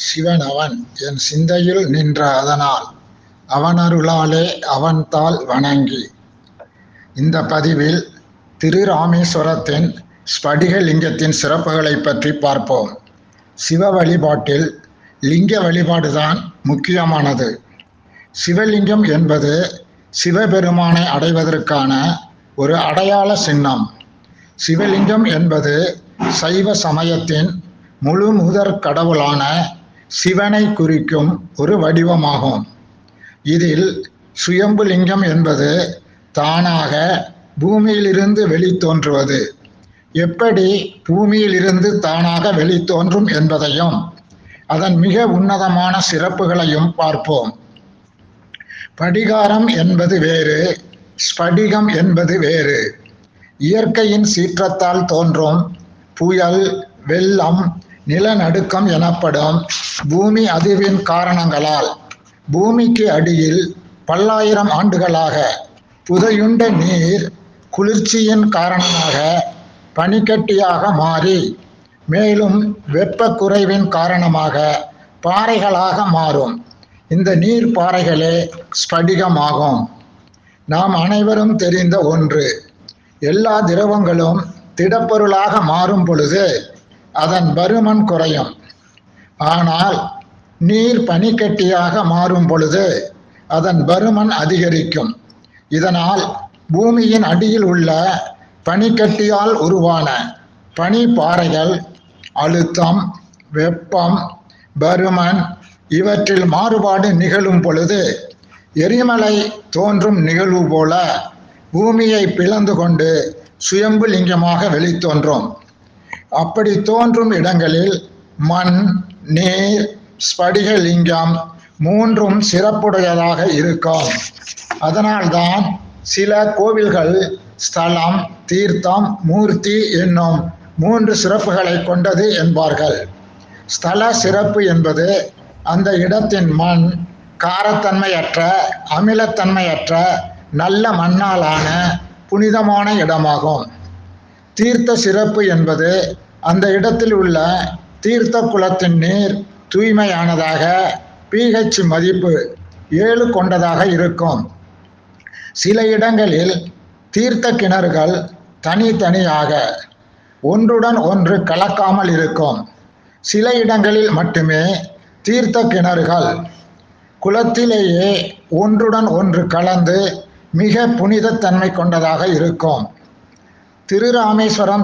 சிவன் அவன் என் சிந்தையில் நின்ற அதனால் அவனருளாலே அவன்தாள் வணங்கி. இந்த பதிவில் திருராமேஸ்வரத்தின் ஸ்படிக லிங்கத்தின் சிறப்புகளை பற்றி பார்ப்போம். சிவ வழிபாட்டில் லிங்க வழிபாடுதான் முக்கியமானது. சிவலிங்கம் என்பது சிவபெருமானை அடைவதற்கான ஒரு அடையாள சின்னம். சிவலிங்கம் என்பது சைவ சமயத்தின் முழு முதற் கடவுளான சிவனை குறிக்கும் ஒரு வடிவமாகும். இதில் சுயம்பு லிங்கம் என்பது தானாக பூமியிலிருந்து வெளித்தோன்றுவது. எப்படி பூமியிலிருந்து தானாக வெளித்தோன்றும் என்பதையும் அதன் மிக உன்னதமான சிறப்புகளையும் பார்ப்போம். படிகாரம் என்பது வேறு, ஸ்படிகம் என்பது வேறு. இயற்கையின் சீற்றத்தால் தோன்றும் புயல், வெள்ளம், நிலநடுக்கம் எனப்படும் பூமி அதிர்வின் காரணங்களால் பூமிக்கு அடியில் பல்லாயிரம் ஆண்டுகளாக புதையுண்ட நீர் குளிர்ச்சியின் காரணமாக பனிக்கட்டியாக மாறி மேலும் வெப்ப குறைவின் காரணமாக பாறைகளாக மாறும். இந்த நீர் பாறைகளே ஸ்படிகமாகும். நாம் அனைவரும் தெரிந்த ஒன்று, எல்லா திரவங்களும் திடப்பொருளாக மாறும் பொழுது அதன் பருமன் குறையும். ஆனால் நீர் பனிக்கட்டியாக மாறும் பொழுது அதன் பருமன் அதிகரிக்கும். இதனால் பூமியின் அடியில் உள்ள பனிக்கட்டியால் உருவான பனிப்பாறைகள் அழுத்தம், வெப்பம், பருமன் இவற்றில் மாறுபாடு நிகழும் பொழுது எரிமலை தோன்றும் நிகழ்வு போல பூமியை பிளந்து கொண்டு சுயம்பு லிங்கமாக வெளித்தோன்றும். அப்படி தோன்றும் இடங்களில் மண், நீர், ஸ்படிக லிங்கம் மூன்றும் சிறப்புடையதாக இருக்கும். அதனால்தான் சில கோவில்கள் ஸ்தலம், தீர்த்தம், மூர்த்தி என்னும் 3 சிறப்புகளை கொண்டது என்பார்கள். ஸ்தல சிறப்பு என்பது அந்த இடத்தின் மண் காரத்தன்மையற்ற, அமிலத்தன்மையற்ற நல்ல மண்ணாலான புனிதமான இடமாகும். தீர்த்த சிறப்பு என்பது அந்த இடத்தில் உள்ள தீர்த்த குளத்தின் நீர் தூய்மையானதாக, pH மதிப்பு 7 கொண்டதாக இருக்கும். சில இடங்களில் தீர்த்த கிணறுகள் தனித்தனியாக ஒன்றுடன் ஒன்று கலக்காமல் இருக்கும். சில இடங்களில் மட்டுமே தீர்த்த கிணறுகள் குளத்திலேயே ஒன்றுடன் ஒன்று கலந்து மிக புனிதத்தன்மை கொண்டதாக இருக்கும். திருராமேஸ்வரம்